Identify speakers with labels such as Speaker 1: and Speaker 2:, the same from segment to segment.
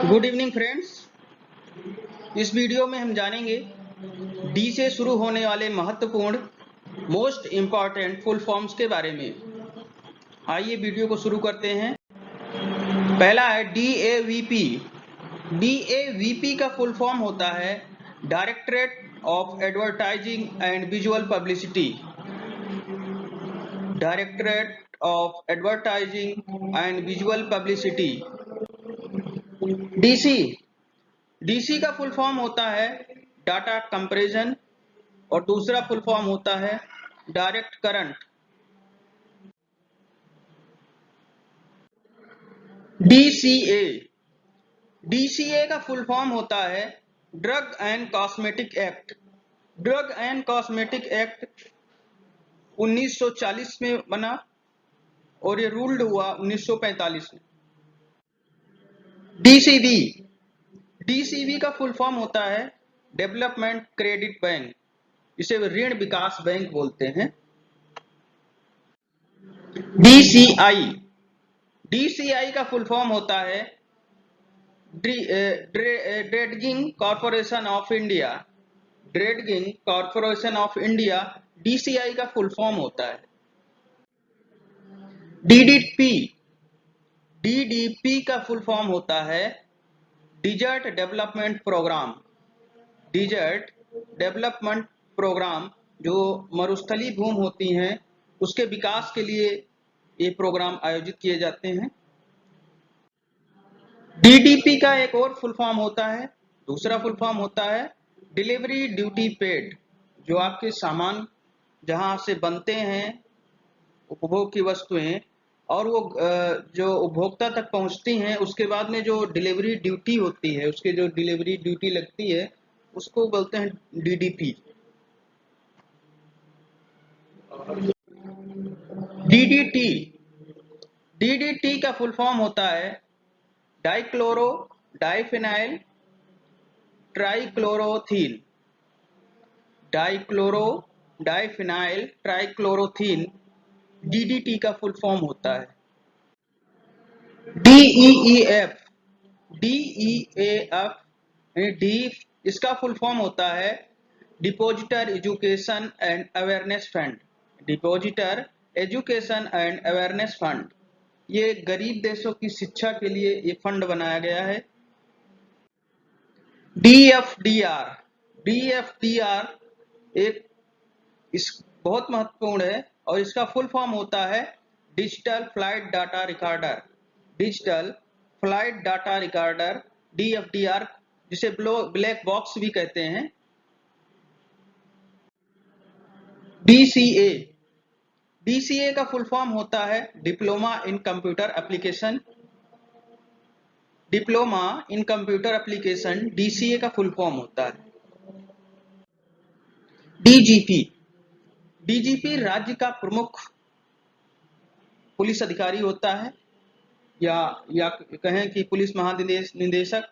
Speaker 1: Good evening friends. इस video में हम जानेंगे डी से शुरू होने वाले महत्वपूर्ण मोस्ट इम्पॉर्टेंट फुल फॉर्म्स के बारे में। आइए वीडियो को शुरू करते हैं। पहला है DAVP। DAVP का फुल फॉर्म होता है directorate of advertising and visual publicity. Directorate of advertising and visual publicity. DC का फुल फॉर्म होता है डाटा कंपैरिजन और दूसरा फुल फॉर्म होता है डायरेक्ट करंट। डीसीए का फुल फॉर्म होता है drug and cosmetic act. Drug and cosmetic act 1940 में बना और ये रूल्ड हुआ 1945 में। डीसीबी का फुल फॉर्म होता है डेवलपमेंट क्रेडिट बैंक, इसे ऋण विकास बैंक बोलते हैं। डीसीआई का फुल फॉर्म होता है dredging corporation of India. Dredging corporation of India DCI का फुल फॉर्म होता है। डीडीपी का फुल फॉर्म होता है desert development programme. Desert development programme जो मरुस्थली भूमि होती हैं उसके विकास के लिए ये प्रोग्राम आयोजित किए जाते हैं। डीडीपी का एक और फुल फॉर्म होता है, दूसरा फुल फॉर्म होता है डिलीवरी ड्यूटी पेड। जो आपके सामान जहां से बनते हैं उपभोग की वस्तुएं और वो जो उपभोक्ता तक पहुंचती हैं उसके बाद में जो डिलीवरी ड्यूटी होती है, उसके जो डिलीवरी ड्यूटी लगती है उसको बोलते हैं डीडीपी। डीडीटी डीडीटी का फुल फॉर्म होता है dichloro diphenyl trichloroethene. Dichloro diphenyl trichloroethene DDT का फुल फॉर्म होता है। डीईएफ डी इसका फुल फॉर्म होता है depositor education and awareness fund. Depositor education and awareness fund ये गरीब देशों की शिक्षा के लिए ये फंड बनाया गया है। डीएफडीआर एक बहुत महत्वपूर्ण है और इसका फुल फॉर्म होता है digital flight data recorder. Digital flight data recorder DFDR, जिसे ब्लैक बॉक्स भी कहते हैं। डीसीए का फुल फॉर्म होता है diploma in computer application. Diploma in computer application DCA का फुल फॉर्म होता है। डीजीपी राज्य का प्रमुख पुलिस अधिकारी होता है या कहें कि पुलिस महानिदेशक,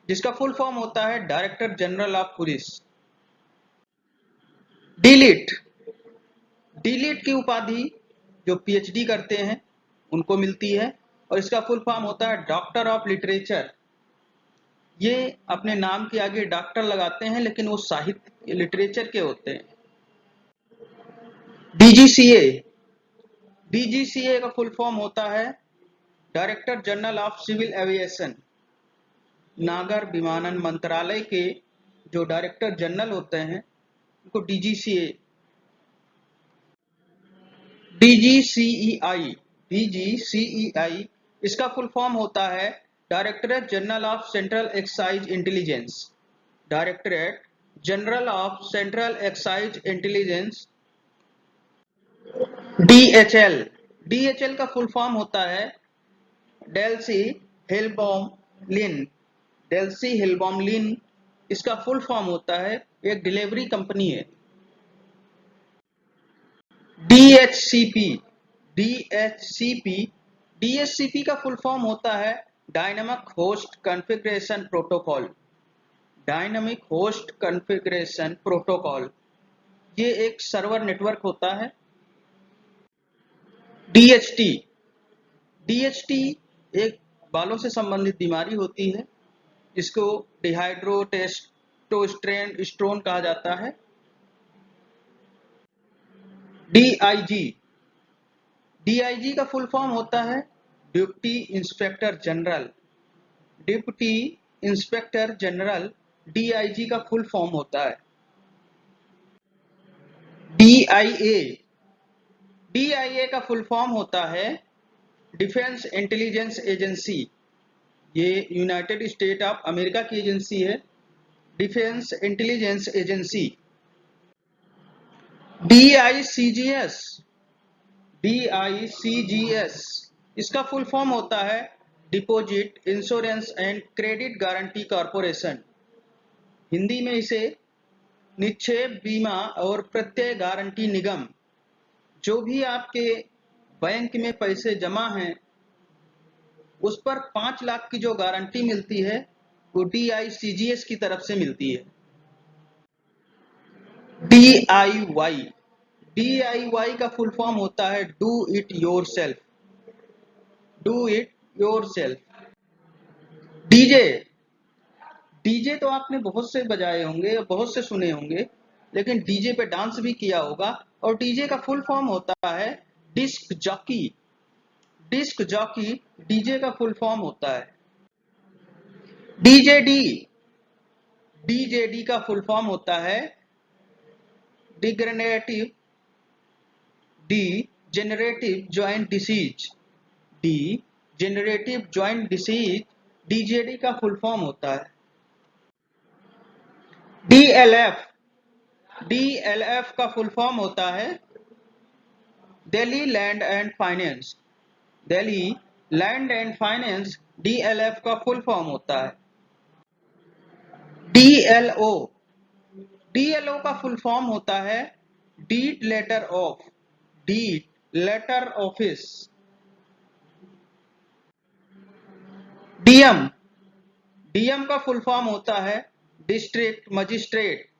Speaker 1: जिसका फुल फॉर्म होता है director general of police. DLitt की उपाधि जो पीएचडी करते हैं उनको मिलती है और इसका फुल फॉर्म होता है डॉक्टर ऑफ लिटरेचर। ये अपने नाम के आगे डॉक्टर लगाते हैं लेकिन वो साहित्य लिटरेचर के होते हैं। डीजीसीए का फुल फॉर्म होता है director general of civil aviation. नागर विमानन मंत्रालय के जो डायरेक्टर जनरल होते हैं उनको डीजीसीईआई इसका फुल फॉर्म होता है directorate general of central excise intelligence. Directorate general of central excise intelligence DHL का फुल फॉर्म होता है डेल्सी हिलबॉम लिन इसका फुल फॉर्म होता है, एक डिलीवरी कंपनी है। डीएचसीपी का फुल फॉर्म होता है dynamic host configuration protocol. Dynamic host configuration protocol ये एक सर्वर नेटवर्क होता है। डीएचटी एक बालों से संबंधित बीमारी होती है। इसको डिहाइड्रोटेस्टोस्टेरोन कहा जाता है। डीआईजी, डीआईजी का फुल फॉर्म होता है deputy inspector general. Deputy inspector general DIG का फुल फॉर्म होता है। डीआईए, डीआईए का फुल फॉर्म होता है डिफेंस इंटेलिजेंस एजेंसी। ये यूनाइटेड स्टेट ऑफ अमेरिका की एजेंसी है, डिफेंस इंटेलिजेंस एजेंसी। डीआईसीजीएस, डीआईसीजीएस इसका फुल फॉर्म होता है deposit insurance and credit guarantee corporation. Hindi में इसे निक्षेप बीमा और प्रत्यय गारंटी निगम। जो भी आपके बैंक में पैसे जमा हैं उस पर 5 लाख की जो गारंटी मिलती है वो डीआईसीजीएस की तरफ से मिलती है। डीआईवाई, डीआईवाई का फुल फॉर्म होता है do it yourself. Do it yourself. DJ, DJ तो आपने बहुत से बजाए होंगे, बहुत से सुने होंगे, लेकिन डीजे पे डांस भी किया होगा। और डीजे का फुल फॉर्म होता है disc jockey. Disc jockey DJ का फुल फॉर्म होता है। डीजेडी, डीजेडी का फुल फॉर्म होता है degenerative, degenerative joint disease. Degenerative joint disease DJD का फुल फॉर्म होता है। डीएलएफ, डीएलएफ का फुल फॉर्म होता है Delhi land and finance. Delhi land and finance DLF का फुल फॉर्म होता है। डीएलओ, डीएलओ का फुल फॉर्म होता है deed letter of, deed letter office. DM, DM का फुल फॉर्म होता है डिस्ट्रिक्ट मजिस्ट्रेट।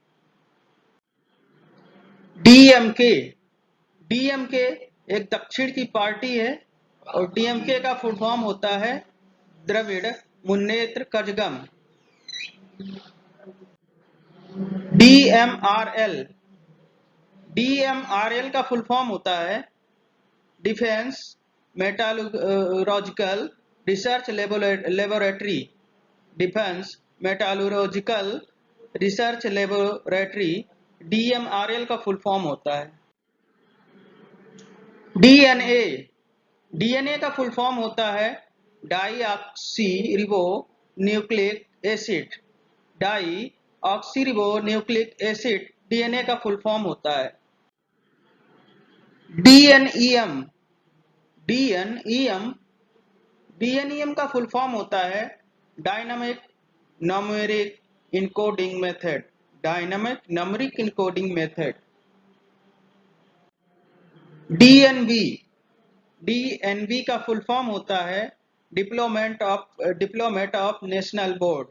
Speaker 1: डीएमके, डीएमके एक दक्षिण की पार्टी है और डीएमके का फुल फॉर्म होता है द्रविड़ मुन्नेत्र कजगम। डीएमआरएल, डीएमआरएल का फुल फॉर्म होता है defence metallurgical research laboratory. Defence metallurgical research laboratory DMRL का फुल फॉर्म होता है। डीएनए, डीएनए का फुल फॉर्म होता है deoxy ribo nucleic acid. Deoxy ribo nucleic acid DNA का फुल फॉर्म होता है। डीएनईएम, डीएनईएम, डीएनईएम का फुल फॉर्म होता है dynamic numeric encoding method. Dynamic numeric encoding method. DNB, DNB का फुल फॉर्म होता है diplomat of national board.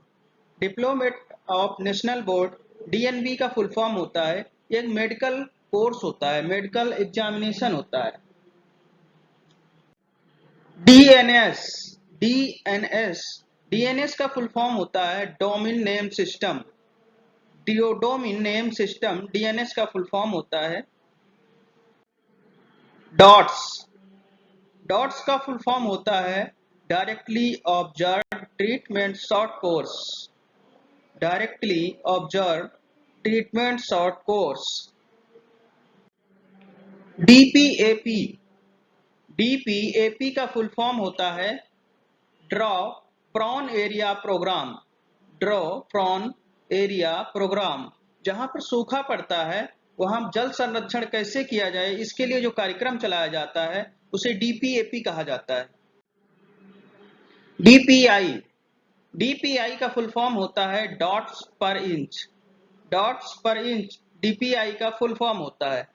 Speaker 1: Diplomat of national board DNB का फुल फॉर्म होता है एक मेडिकल कोर्स होता है, मेडिकल एग्जामिनेशन होता है। डीएनएस, डीएनएस, डीएनएस का फुल फॉर्म होता है domain name system. Domain name system DNS का फुल फॉर्म होता है। डॉट्स, डॉट्स का फुल फॉर्म होता है directly observe treatment short course. Directly observe treatment short course. DPAP, DPAP का फुल फॉर्म होता है drought prone area programme. Drought prone area programme. जहां पर सूखा पड़ता है वहां जल संरक्षण कैसे किया जाए इसके लिए जो कार्यक्रम चलाया जाता है उसे डीपीएपी कहा जाता है। डीपीआई, डीपीआई का फुल फॉर्म होता है डॉट्स पर इंच। डॉट्स पर इंच डीपीआई का फुल फॉर्म होता है।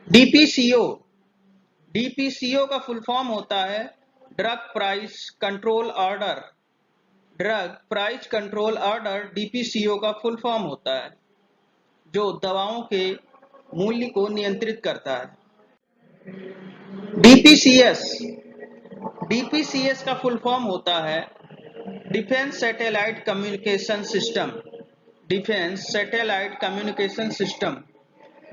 Speaker 1: डीपीसीओ, डीपीसीओ का फुल फॉर्म होता है drug price control order. Drug price control order DPCO का फुल फॉर्म होता है जो दवाओं के मूल्य को नियंत्रित करता है। डीपीसीएस, DPCS का फुल फॉर्म होता है defence satellite communication system. Defence satellite communication system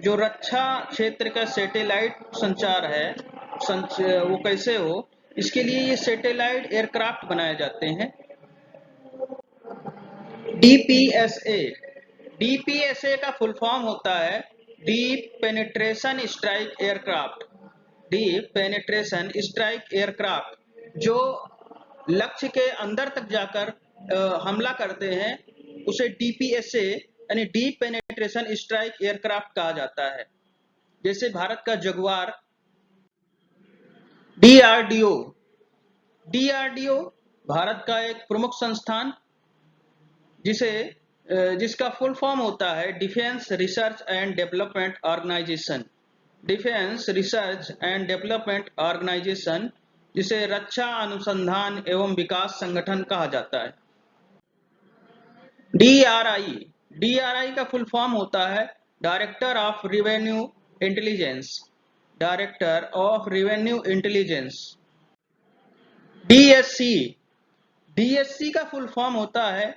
Speaker 1: जो रक्षा क्षेत्र का सैटेलाइट संचार है, वो कैसे हो, इसके लिए ये सैटेलाइट एयरक्राफ्ट बनाए जाते हैं। DPSA, DPSA का फुल फॉर्म होता है deep penetration strike aircraft. Deep penetration strike aircraft जो लक्ष्य के अंदर तक जाकर हमला करते हैं उसे DPSA यानी डीप पेनिट्रेशन स्ट्राइक एयरक्राफ्ट कहा जाता है। जैसे भारत का जगुआर। DRDO, DRDO भारत का एक प्रमुख संस्थान जिसका फुल फॉर्म होता है defence research and development organisation. Defence research and development organisation जिसे रक्षा अनुसंधान एवं विकास संगठन कहा जाता है। DRI, DRI का फुल फॉर्म होता है director of revenue intelligence. Director of revenue intelligence. DSC, DSC का फुल फॉर्म होता है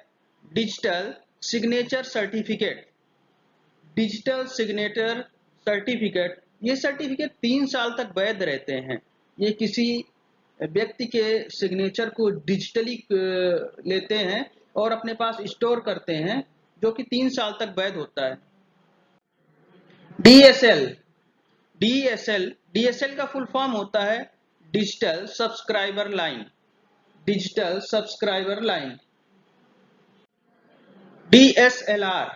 Speaker 1: digital signature certificate. Digital signature certificate, ये सर्टिफिकेट 3 साल तक वैध रहते हैं। ये किसी व्यक्ति के सिग्नेचर को डिजिटली लेते हैं और अपने पास स्टोर करते हैं, जो कि 3 साल तक वैध होता है। DSL, DSL, DSL का फुल फॉर्म होता है digital subscriber line. Digital subscriber line. DSLR,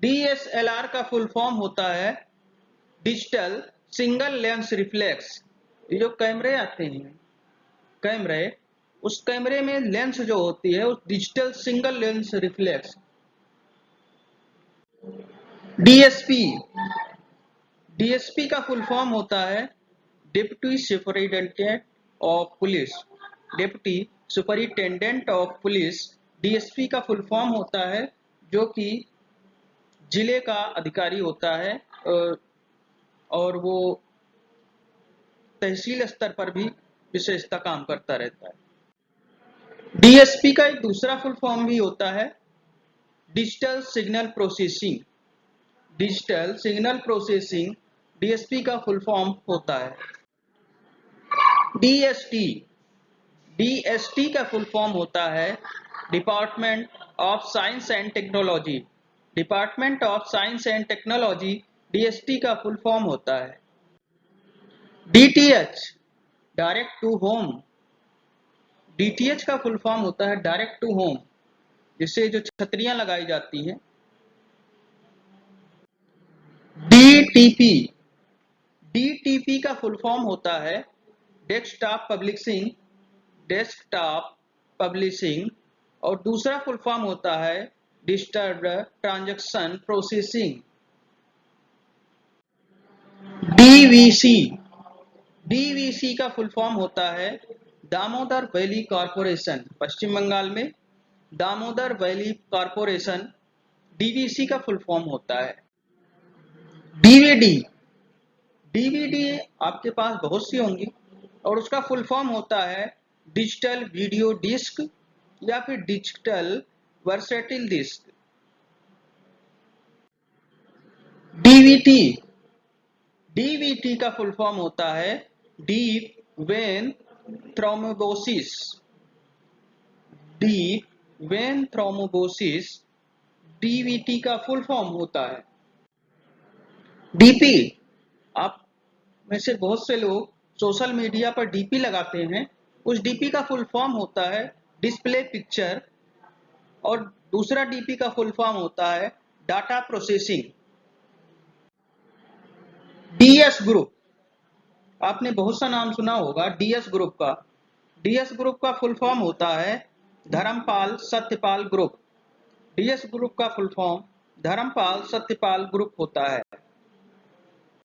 Speaker 1: DSLR का फुल फॉर्म होता है डिजिटल सिंगल लेंस रिफ्लेक्स। ये जो कैमरे आते हैं, कैमरे, उस कैमरे में लेंस जो होती है उस digital single lens reflex. DSP, DSP का फुल फॉर्म होता है deputy superintendent of police. Deputy superintendent of police. DSP का फुल फॉर्म होता है जो कि जिले का अधिकारी होता है और वो तहसील स्तर पर भी विशेषता काम करता रहता है। DSP का एक दूसरा फुल फॉर्म भी होता है digital signal processing. Digital signal processing DSP का फुल फॉर्म होता है। DST, DST का फुल फॉर्म होता है department of science and technology. Department of science and technology DST का फुल फॉर्म होता है। DTH, direct to home. DTH का फुल फॉर्म होता है डायरेक्ट टू होम, जिससे जो छतरियां लगाई जाती हैं। DTP, DTP का फुल फॉर्म होता है डेस्कटॉप पब्लिशिंग। Desktop publishing. और दूसरा फुल फॉर्म होता है digital transaction processing. DVC, DVC का फुल फॉर्म होता है दामोदर वैली कॉरपोरेशन। पश्चिम बंगाल में दामोदर वैली कॉरपोरेशन DVC का फुल फॉर्म होता है। DVD, DVD आपके पास बहुत सी होंगी और उसका फुल फॉर्म होता है डिजिटल वीडियो डिस्क या फिर digital versatile disc. DVT, DVT का फुल फॉर्म होता है deep vein thrombosis. Deep vein thrombosis DVT का फुल फॉर्म होता है। DP, आप में से बहुत से लोग सोशल मीडिया पर DP लगाते हैं, उस DP का फुल फॉर्म होता है डिस्प्ले पिक्चर और दूसरा DP का फुल फॉर्म होता है डाटा प्रोसेसिंग। DS ग्रुप, आपने बहुत सा नाम सुना होगा DS ग्रुप का। DS ग्रुप का फुल फॉर्म होता है Dharampal Satyapal group. DS group का full form Dharampal Satyapal group होता है।